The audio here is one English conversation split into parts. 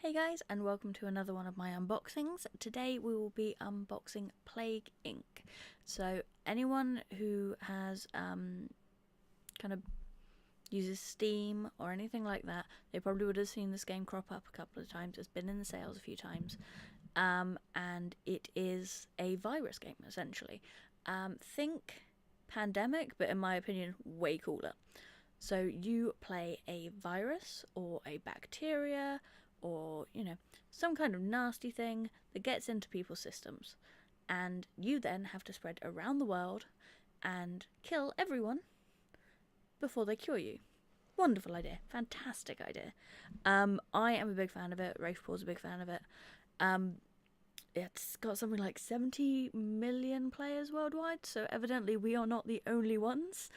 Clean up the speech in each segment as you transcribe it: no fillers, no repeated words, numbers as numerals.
Hey guys, and welcome to another one of my unboxings. Today we will be unboxing Plague Inc. So anyone who has kind of uses Steam or anything like that, they probably would have seen this game crop up a couple of times. It's been in the sales a few times, and it is a virus game essentially. Think Pandemic, but in my opinion, way cooler. So you play a virus or a bacteria or, some kind of nasty thing that gets into people's systems. And you then have to spread around the world and kill everyone before they cure you. Wonderful idea. Fantastic idea. I am a big fan of it. Rafe Paul's a big fan of it. It's got something like 70 million players worldwide, so evidently we are not the only ones.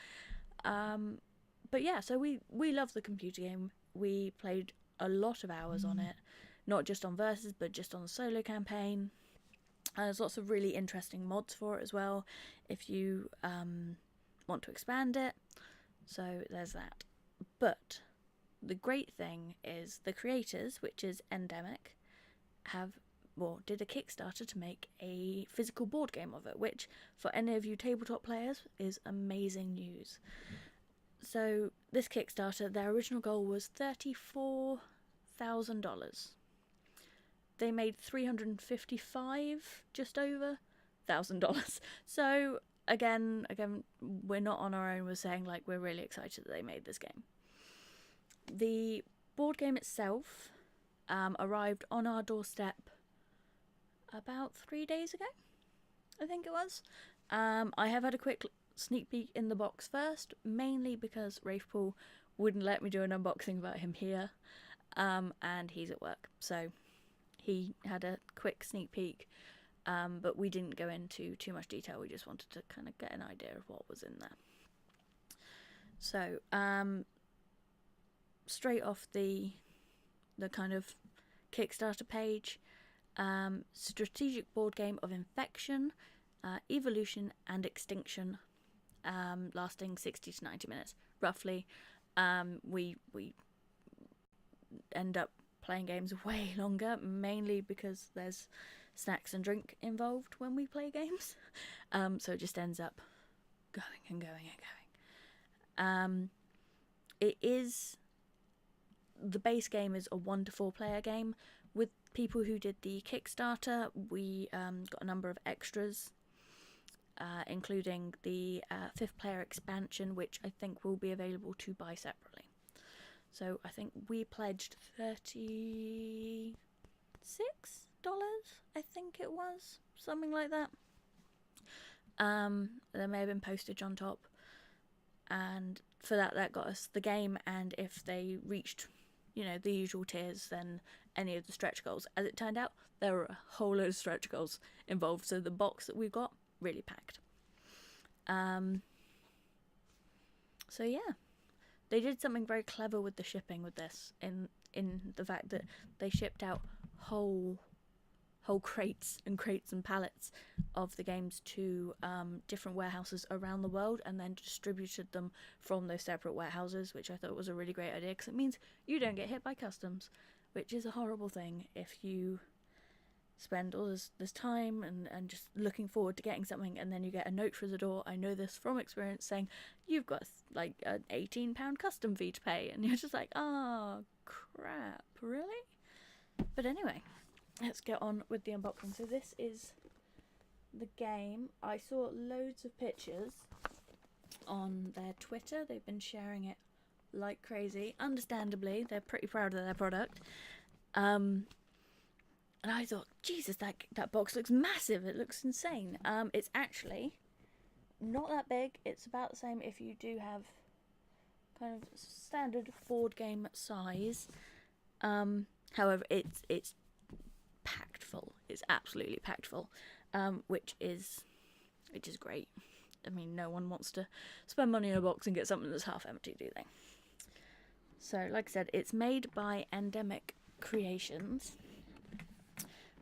But yeah, so we love the computer game. We played a lot of hours on it, not just on Versus, but just on the solo campaign. There's lots of really interesting mods for it as well, if you want to expand it. So there's that. But the great thing is the creators, which is Ndemic, did a Kickstarter to make a physical board game of it, which for any of you tabletop players is amazing news. So this Kickstarter, their original goal was $34,000. They made $355, just over $1,000. So again, we're not on our own. We're saying like we're really excited that they made this game. The board game itself arrived on our doorstep about 3 days ago, I think it was. I have had a quick sneak peek in the box first, mainly because Rafe Paul wouldn't let me do an unboxing about him here, and he's at work, so he had a quick sneak peek, but we didn't go into too much detail. We just wanted to kind of get an idea of what was in there. So straight off the kind of Kickstarter page, strategic board game of infection, evolution and extinction, lasting 60 to 90 minutes roughly. We end up playing games way longer, mainly because there's snacks and drink involved when we play games, so it just ends up going and going and going. The base game is a 1 to 4 player game. With people who did the Kickstarter, we got a number of extras, including the 5th player expansion, which I think will be available to buy separately. So I think we pledged $36, I think it was, something like that. There may have been postage on top, and for that got us the game, and if they reached the usual tiers, then any of the stretch goals. As it turned out, there were a whole load of stretch goals involved, so the box that we've got, really packed. So yeah, they did something very clever with the shipping with this, in the fact that they shipped out whole crates and pallets of the games to different warehouses around the world, and then distributed them from those separate warehouses, which I thought was a really great idea, because it means you don't get hit by customs, which is a horrible thing if you spend all this time and just looking forward to getting something, and then you get a note through the door. I know this from experience, saying you've got like an £18 custom fee to pay, and you're just like, oh crap, really? But anyway, let's get on with the unboxing. So this is the game. I saw loads of pictures on their Twitter. They've been sharing it like crazy. Understandably, they're pretty proud of their product. And I thought, Jesus, that box looks massive. It looks insane. It's actually not that big. It's about the same if you do have kind of standard board game size. However, it's packed full. It's absolutely packed full, which is great. I mean, no one wants to spend money in a box and get something that's half empty, do they? So, like I said, it's made by Ndemic Creations,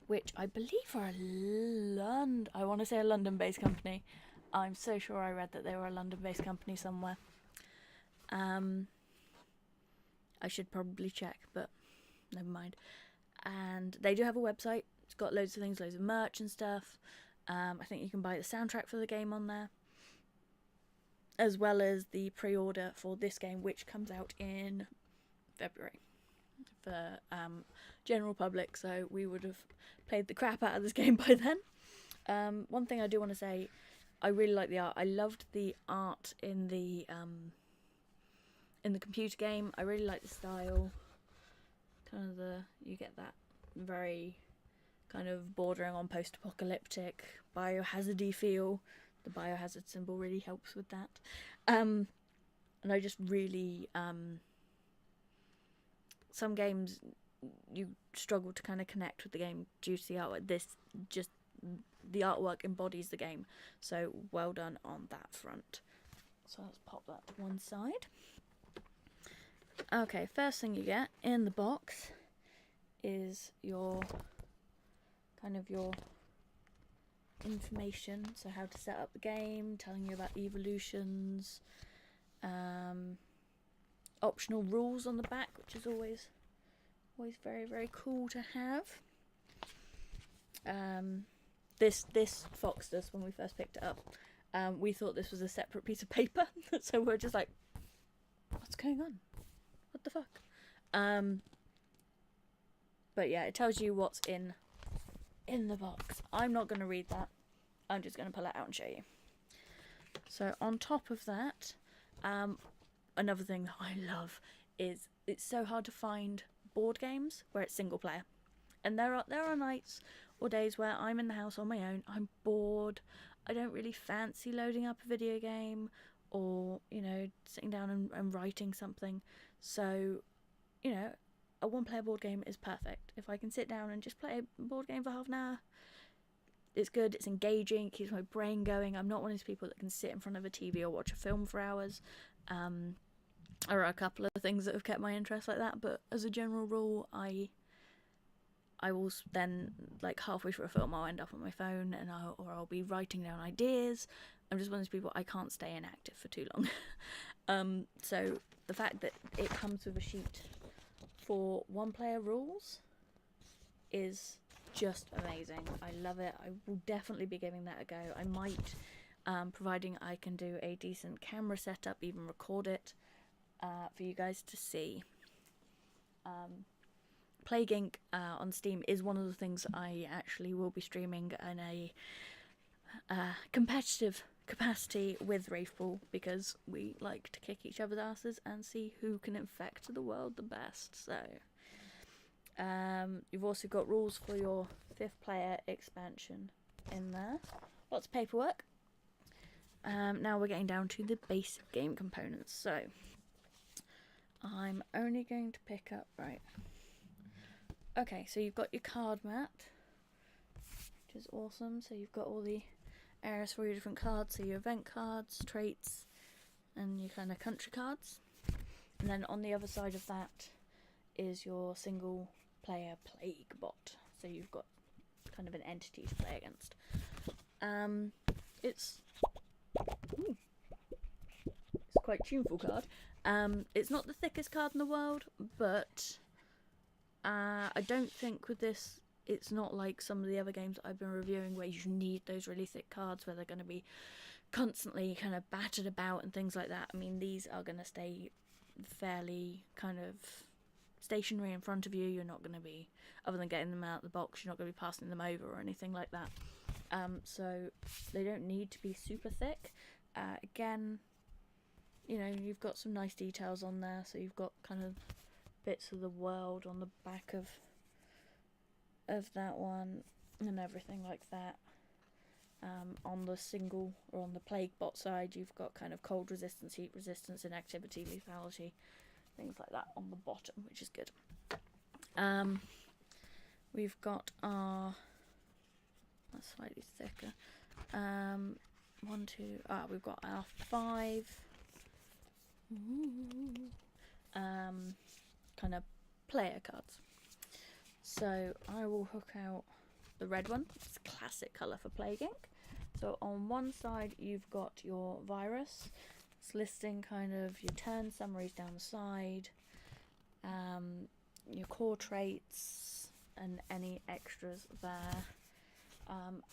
which I believe are I want to say a London-based company. I'm so sure I read that they were a London-based company somewhere. I should probably check, but never mind. And they do have a website. It's got loads of things, loads of merch and stuff. I think you can buy the soundtrack for the game on there, as well as the pre-order for this game, which comes out in February for general public, so we would have played the crap out of this game by then. One thing I do want to say, I really like the art. I loved the art in the computer game. I really like the style. Kind of you get that very kind of bordering on post-apocalyptic, biohazard-y feel. The biohazard symbol really helps with that. And I just really... some games you struggle to kind of connect with the game due to the artwork. The artwork embodies the game, so well done on that front. So let's pop that to one side. Okay, first thing you get in the box is your information, so how to set up the game, telling you about evolutions, optional rules on the back, which is always very, very cool to have. This foxed us when we first picked it up. We thought this was a separate piece of paper, so we're just like, what's going on? What the fuck? But yeah, it tells you what's in the box. I'm not going to read that. I'm just going to pull it out and show you. So on top of that, another thing that I love is it's so hard to find board games where it's single player. And there are nights or days where I'm in the house on my own, I'm bored, I don't really fancy loading up a video game or, sitting down and writing something. So, a one-player board game is perfect. If I can sit down and just play a board game for half an hour, it's good, it's engaging, it keeps my brain going. I'm not one of those people that can sit in front of a TV or watch a film for hours. There are a couple of things that have kept my interest like that, but as a general rule, I will then, like, halfway through a film, I'll end up on my phone and I'll be writing down ideas. I'm just one of those people, I can't stay inactive for too long. So the fact that it comes with a sheet for one-player rules is just amazing. I love it. I will definitely be giving that a go. I might, providing I can do a decent camera setup, even record it for you guys to see. Plague Inc. On Steam is one of the things I actually will be streaming in a competitive capacity with Wraithpool, because we like to kick each other's asses and see who can infect the world the best. So you've also got rules for your 5th player expansion in there. Lots of paperwork. Now we're getting down to the basic game components. So I'm only going to pick up, right. Okay, so you've got your card mat, which is awesome. So you've got all the areas for your different cards, so your event cards, traits, and your kind of country cards. And then on the other side of that is your single player plague bot. So you've got kind of an entity to play against. It's quite a tuneful card. It's not the thickest card in the world, but I don't think with this, it's not like some of the other games I've been reviewing where you need those really thick cards where they're going to be constantly kind of battered about and things like that. I mean, these are going to stay fairly kind of stationary in front of you. You're not going to be, other than getting them out of the box, you're not going to be passing them over or anything like that. So they don't need to be super thick. Again, you've got some nice details on there. So you've got kind of bits of the world on the back of that one and everything like that. On the single or on the plague bot side, you've got kind of cold resistance, heat resistance, inactivity, lethality, things like that on the bottom, which is good. We've got our, that's slightly thicker, we've got our 5 kind of player cards. So I will hook out the red one. It's a classic colour for Plague Inc. So on one side you've got your virus. It's listing kind of your turn summaries down the side, your core traits, and any extras there.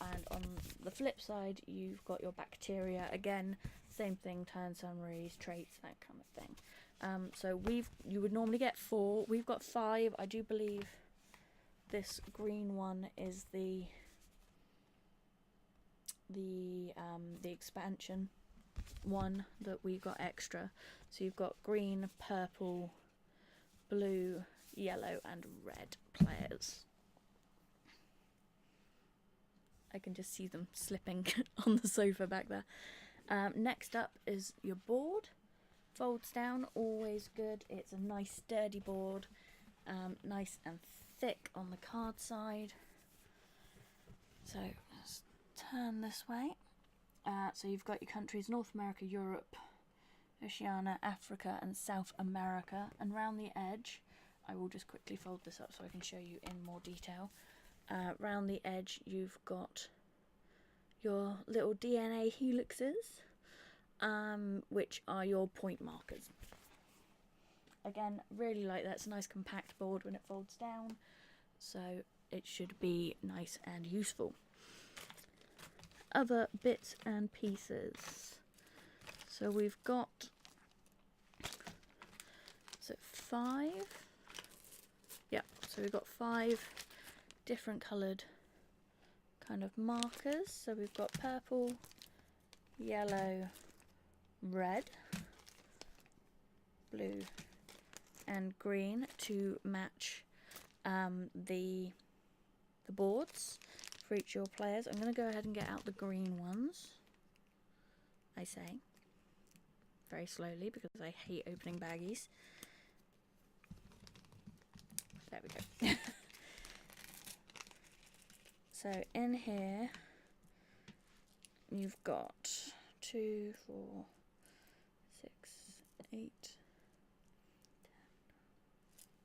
And on the flip side, you've got your bacteria. Again, same thing, turn summaries, traits, that kind of thing. So you would normally get 4. We've got 5. I do believe this green one is the expansion one that we got extra. So you've got green, purple, blue, yellow and red players. I can just see them slipping on the sofa back there. Next up is your board. Folds down, always good. It's a nice sturdy board, nice and thick on the card side. So let's turn this way. So you've got your countries: North America, Europe, Oceania, Africa and South America. And round the edge, I will just quickly fold this up so I can show you in more detail. Round the edge you've got your little DNA helixes, which are your point markers. Again, really like that. It's a nice compact board when it folds down, so it should be nice and useful. Other bits and pieces. So we've got 5. Yeah, so we've got 5 different coloured kind of markers. So we've got purple, yellow, red, blue and green to match the boards for each of your players. I'm going to go ahead and get out the green ones, I say, very slowly because I hate opening baggies. There we go. So in here you've got 2, 4, 6, 8,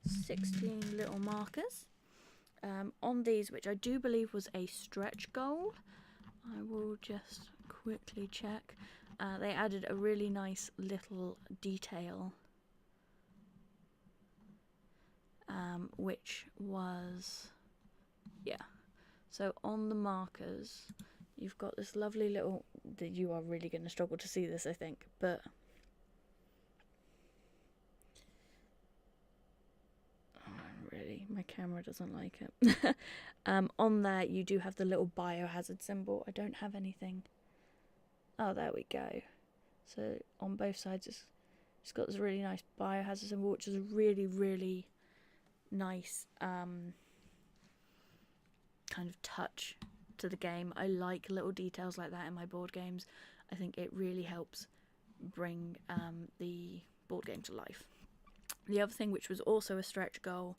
16 little markers. On these, which I do believe was a stretch goal, I will just quickly check. They added a really nice little detail, which was, yeah. So on the markers, you've got this lovely little, you are really going to struggle to see this, I think, but really, my camera doesn't like it. On there, you do have the little biohazard symbol. I don't have anything. Oh, there we go. So on both sides, it's got this really nice biohazard symbol, which is a really, really nice kind of touch to the game. I like little details like that in my board games. I think it really helps bring the board game to life. The other thing, which was also a stretch goal,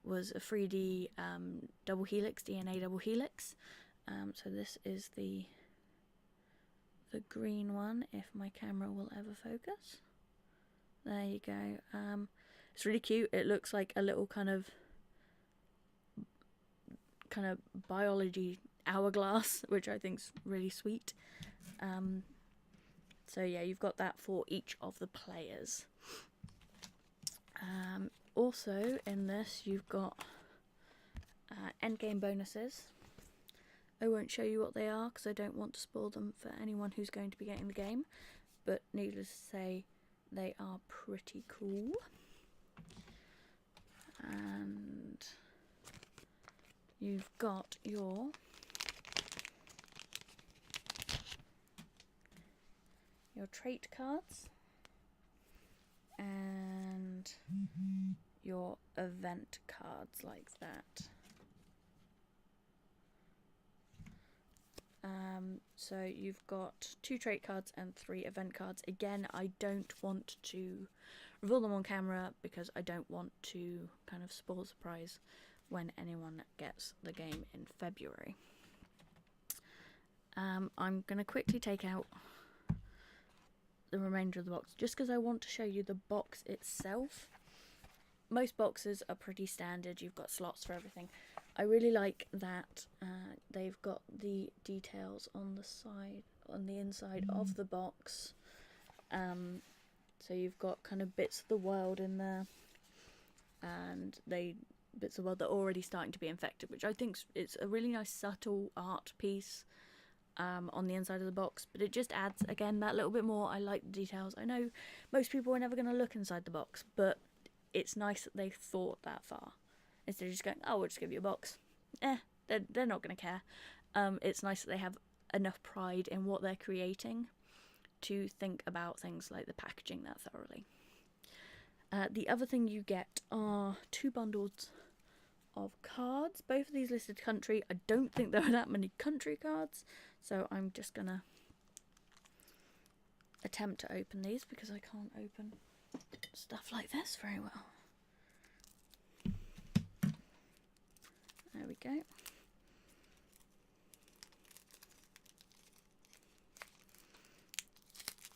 was a 3D double helix, DNA double helix. So this is the green one, if my camera will ever focus. There you go. It's really cute. It looks like a little kind of biology hourglass, which I think's really sweet. So yeah, you've got that for each of the players. Also in this you've got endgame bonuses. I won't show you what they are because I don't want to spoil them for anyone who's going to be getting the game, but needless to say, they are pretty cool. And you've got your trait cards and your event cards like that. So you've got 2 trait cards and 3 event cards. Again, I don't want to reveal them on camera because I don't want to kind of spoil surprise when anyone gets the game in February. I'm going to quickly take out the remainder of the box just because I want to show you the box itself. Most boxes are pretty standard. You've got slots for everything. I really like that they've got the details on the side, on the inside of the box. So you've got kind of bits of the world in there, and they bits of the world that are already starting to be infected, which I think it's a really nice subtle art piece on the inside of the box, but it just adds, again, that little bit more. I like the details. I know most people are never going to look inside the box, but it's nice that they've thought that far. Instead of just going, oh, we'll just give you a box. They're not going to care. It's nice that they have enough pride in what they're creating to think about things like the packaging that thoroughly. The other thing you get are 2 bundles of cards. Both of these listed country. I don't think there are that many country cards, so I'm just gonna attempt to open these because I can't open stuff like this very well. There we go.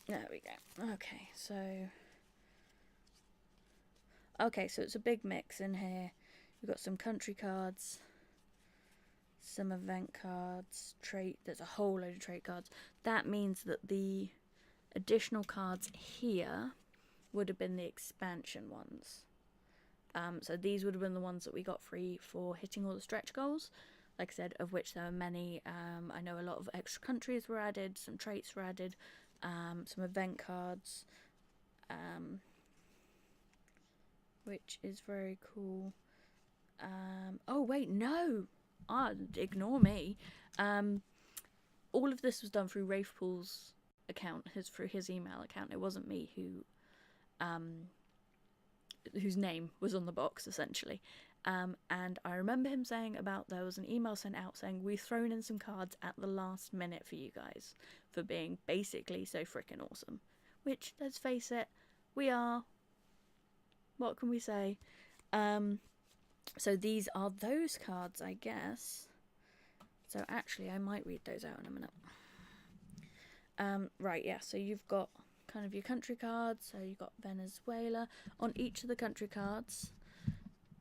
There we go. Okay, so it's a big mix in here. We've got some country cards, some event cards, there's a whole load of trait cards. That means that the additional cards here would have been the expansion ones. So these would have been the ones that we got free for hitting all the stretch goals. Like I said, of which there are many. I know a lot of extra countries were added, some traits were added, some event cards, which is very cool. Oh wait, no! Ignore me. All of this was done through Wraithpool's account, through his email account. It wasn't me whose name was on the box, essentially. And I remember him saying about there was an email sent out saying, we've thrown in some cards at the last minute for you guys for being basically so freaking awesome. Which, let's face it, we are. What can we say? So these are those cards, I guess. So actually, I might read those out in a minute. Right, yeah, so you've got kind of your country cards. So you've got Venezuela. On each of the country cards,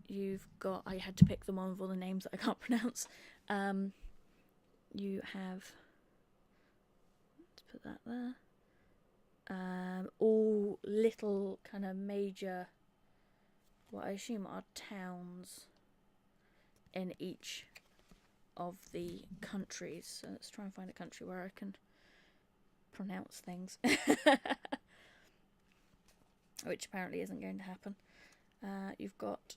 you've got, I had to pick the one with all the names that I can't pronounce. You have, let's put that there. All little kind of major, what I assume are towns in each of the countries. So let's try and find a country where I can pronounce things. Which apparently isn't going to happen. You've got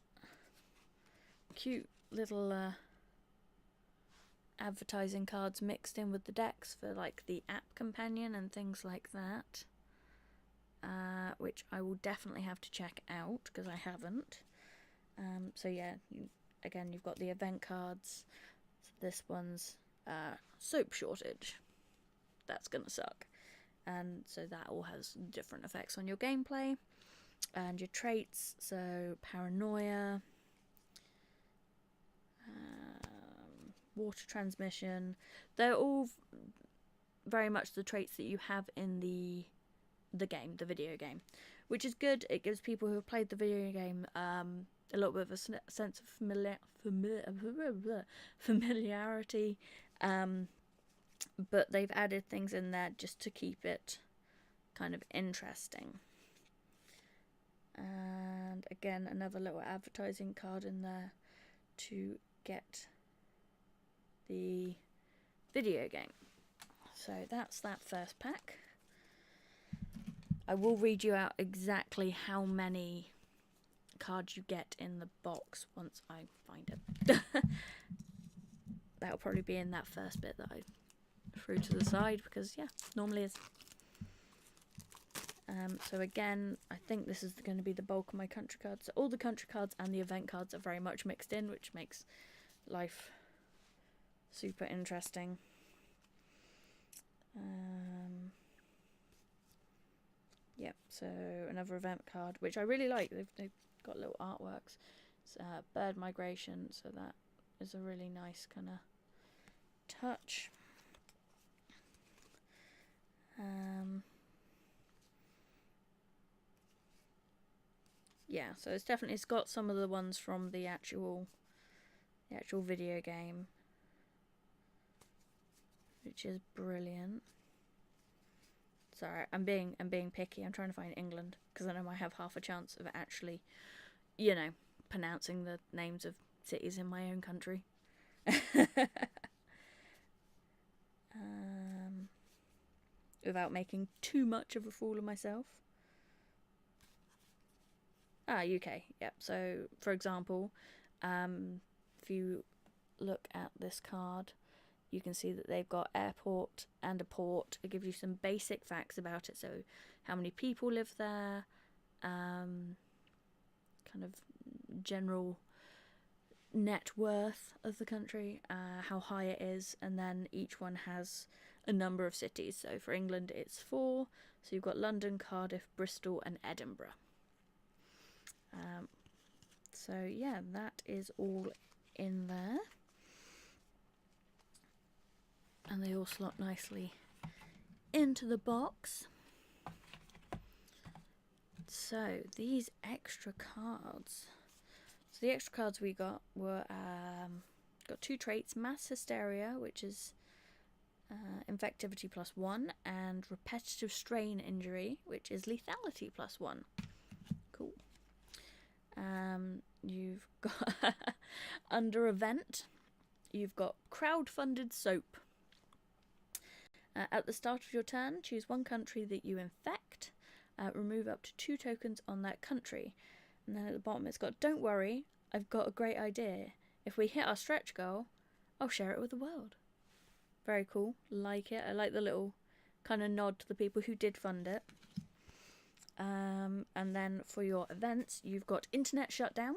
cute little advertising cards mixed in with the decks for like the app companion and things like that. Which I will definitely have to check out because I haven't. So yeah, again, you've got the event cards. So this one's soap shortage. That's gonna suck. And so that all has different effects on your gameplay and your traits. So paranoia, water transmission. They're all very much the traits that you have in the video game, which is good. It gives people who have played the video game a little bit of a sense of familiarity, but they've added things in there just to keep it kind of interesting. And again, another little advertising card in there to get the video game. So that's that first pack. I will read you out exactly how many cards you get in the box once I find it. That'll probably be in that first bit that I threw to the side because, yeah, normally is. So again, I think this is going to be the bulk of my country cards. So all the country cards and the event cards are very much mixed in, which makes life super interesting. Yep, so another event card, which I really like. They've got little artworks. It's bird migration, so that is a really nice kind of touch. Yeah, so it's got some of the ones from the actual video game, which is brilliant. Sorry, I'm being picky. I'm trying to find England because then I might have half a chance of actually, pronouncing the names of cities in my own country. Without making too much of a fool of myself. UK. Yep. So, for example, if you look at this card, you can see that they've got airport and a port. It gives you some basic facts about it. So, how many people live there, kind of general net worth of the country, how high it is, and then each one has a number of cities. So for England it's 4, so you've got London, Cardiff, Bristol and Edinburgh. So yeah, that is all in there, and they all slot nicely into the box. So these extra cards, so the extra cards we got were got 2 traits: mass hysteria, which is infectivity +1, and repetitive strain injury, which is lethality +1. Cool. You've got under event, you've got crowd-funded soap. At the start of your turn, choose one country that you infect. Remove up to 2 tokens on that country. And then at the bottom it's got, don't worry, I've got a great idea. If we hit our stretch goal, I'll share it with the world. Very cool. Like it. I like the little kind of nod to the people who did fund it. And then for your events, you've got internet shutdown.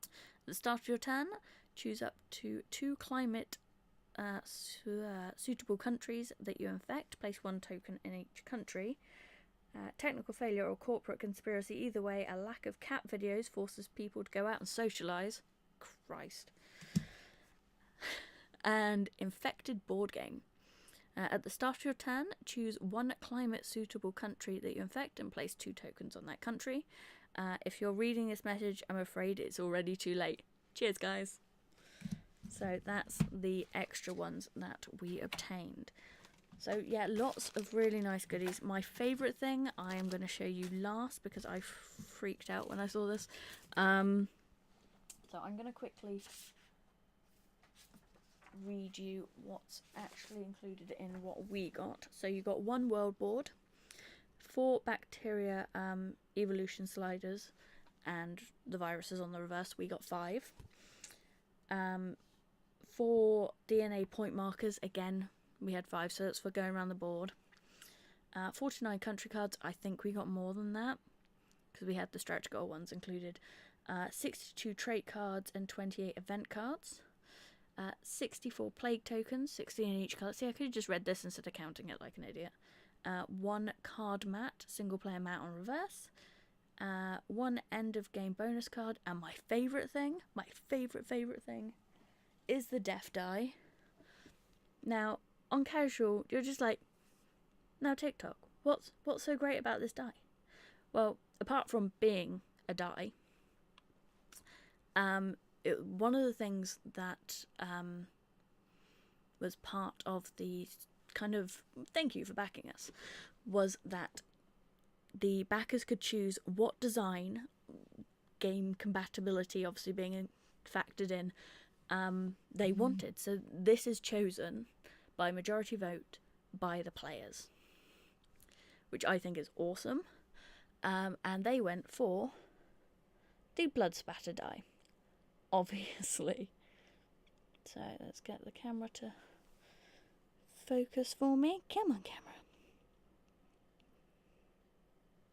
At the start of your turn, choose up to 2 climate suitable countries that you infect. Place 1 token in each country. Technical failure or corporate conspiracy. Either way, a lack of cat videos forces people to go out and socialise. Christ. And infected board game. At the start of your turn, choose 1 climate suitable country that you infect and place 2 tokens on that country. If you're reading this message, I'm afraid it's already too late. Cheers, guys. So that's the extra ones that we obtained. So yeah, lots of really nice goodies. My favourite thing I am going to show you last because I freaked out when I saw this. So I'm going to quickly read you what's actually included in what we got. So you got 1 world board, 4 bacteria evolution sliders, and the viruses on the reverse. We got 5. 4 DNA point markers. Again, we had 5, so that's for going around the board. 49 country cards. I think we got more than that because we had the stretch goal ones included. 62 trait cards and 28 event cards. 64 plague tokens, 16 in each colour. See, I could have just read this instead of counting it like an idiot. 1 card mat, single player mat on reverse. 1 end of game bonus card. And my favourite thing, is the death die. Now, on casual, you're just like, now TikTok, what's so great about this die? Well, apart from being a die, one of the things that was part of the kind of thank you for backing us was that the backers could choose what design, game compatibility obviously being factored in, they wanted. So this is chosen by majority vote by the players, which I think is awesome. And they went for the blood spatter die, obviously. So let's get the camera to focus for me. Come on, camera.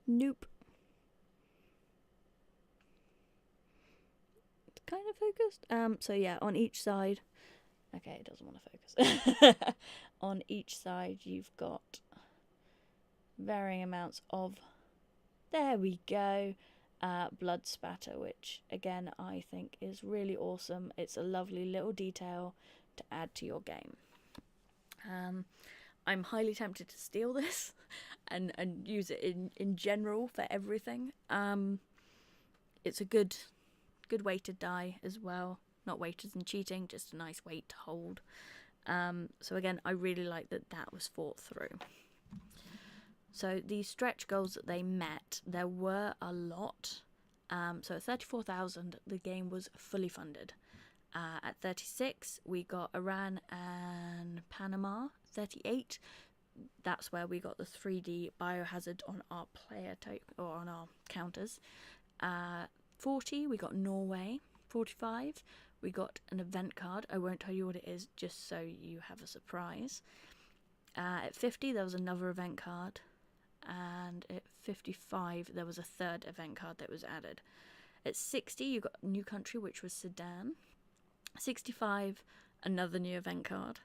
Nope. It's kind of focused. So yeah, on each side. Okay, it doesn't want to focus. On each side, you've got varying amounts of. There we go. Blood spatter, which again I think is really awesome. It's a lovely little detail to add to your game. I'm highly tempted to steal this and use it in general for everything. It's a good weighted die as well. Not weighted and cheating, just a nice weight to hold. So again, I really like that was thought through. So the stretch goals that they met, there were a lot. So at 34,000, the game was fully funded. At 36, we got Iran and Panama. 38, that's where we got the 3D biohazard on our player type or on our counters. 40, we got Norway. 45, we got an event card. I won't tell you what it is, just so you have a surprise. At 50, there was another event card. And at 55, there was a third event card that was added. At 60, you got a new country, which was Sudan. 65, another new event card.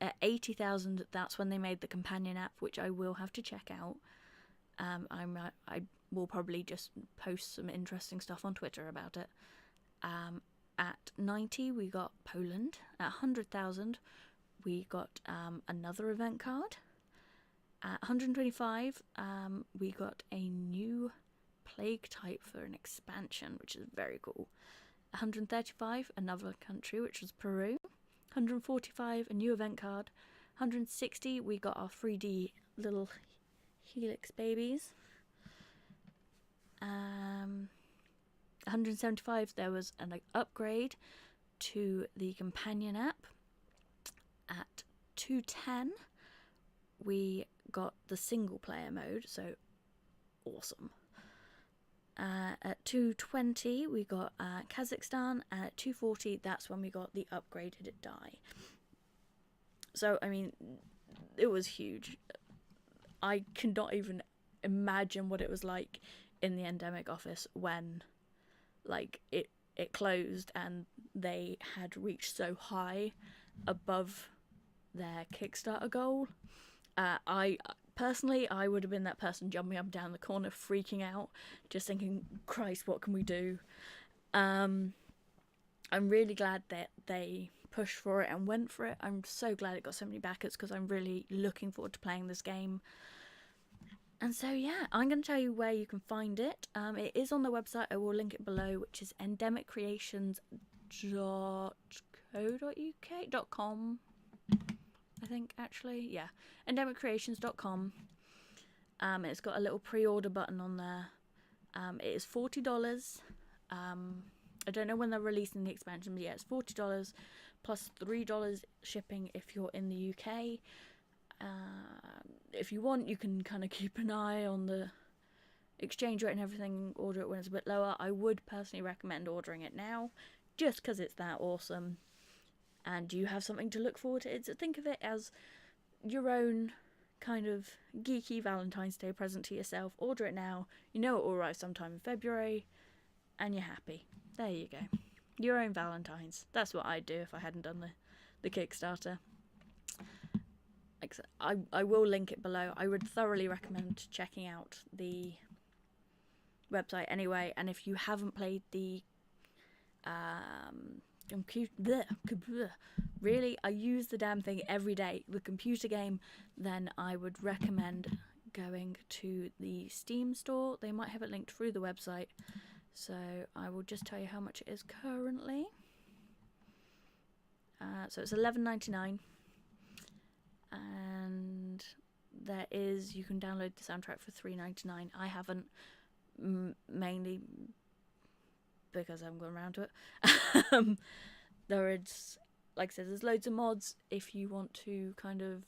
At 80,000, that's when they made the companion app, which I will have to check out. I will probably just post some interesting stuff on Twitter about it. At 90, we got Poland. At 100,000, we got another event card. At 125, we got a new plague type for an expansion, which is very cool. 135, another country, which was Peru. 145, a new event card. 160, we got our 3D little helix babies. 175, there was an upgrade to the companion app. At 210, we got the single player mode, so awesome. At 220, we got Kazakhstan, and at 240, that's when we got the upgraded die. So, I mean, it was huge. I cannot even imagine what it was like in the Ndemic office when, like, it closed and they had reached so high above their Kickstarter goal. I personally would have been that person jumping up and down the corner, freaking out, just thinking, Christ, what can we do? I'm really glad that they pushed for it and went for it. I'm so glad it got so many backers because I'm really looking forward to playing this game. And so, yeah, I'm going to tell you where you can find it. It is on the website. I will link it below, which is endemiccreations.co.uk.com. I think, actually, yeah, endemiccreations.com. It's got a little pre-order button on there. It is $40. I don't know when they're releasing the expansion, but yeah, it's $40 plus $3 shipping if you're in the UK. If you want, you can kind of keep an eye on the exchange rate and everything, order it when it's a bit lower. I would personally recommend ordering it now, just because it's that awesome. And you have something to look forward to. Think of it as your own kind of geeky Valentine's Day present to yourself. Order it now. You know it will arrive sometime in February, and you're happy. There you go. Your own Valentine's. That's what I'd do if I hadn't done the Kickstarter. I will link it below. I would thoroughly recommend checking out the website anyway. And if you haven't played the really, I use the damn thing every day, the computer game, then I would recommend going to the Steam store. They might have it linked through the website, so I will just tell you how much it is currently. So it's $11.99, and you can download the soundtrack for $3.99. I haven't, mainly because I haven't gone around to it. There's, like I said, there's loads of mods if you want to kind of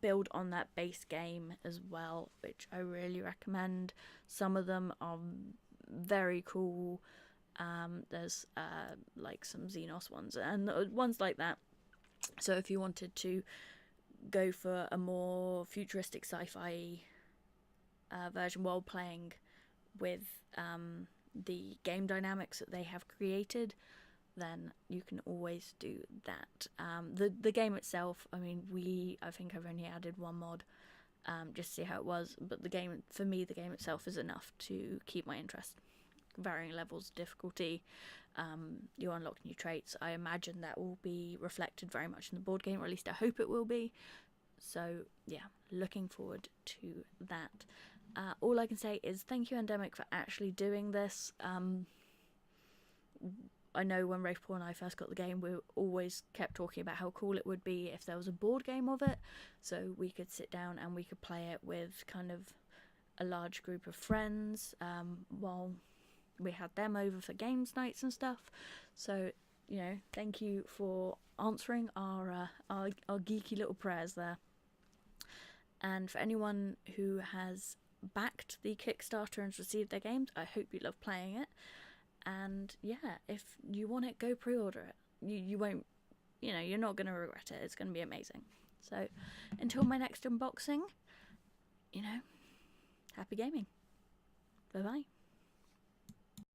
build on that base game as well, which I really recommend. Some of them are very cool. There's like some Xenos ones and ones like that. So if you wanted to go for a more futuristic sci-fi version while playing with the game dynamics that they have created, then you can always do that. The game itself, I mean, I think I've only added one mod just to see how it was, but the game itself is enough to keep my interest. Varying levels of difficulty, you unlock new traits. I imagine that will be reflected very much in the board game, or at least I hope it will be. So yeah, looking forward to that. All I can say is thank you, Ndemic, for actually doing this. I know when Rafe Paul and I first got the game, we always kept talking about how cool it would be if there was a board game of it, so we could sit down and we could play it with kind of a large group of friends while we had them over for games nights and stuff. So, you know, thank you for answering our geeky little prayers there. And for anyone who has backed the Kickstarter and received their games, I hope you love playing it. And yeah, if you want it, go pre-order it. You won't, you know, you're not going to regret it. It's going to be amazing. So until my next unboxing, you know, happy gaming. Bye bye.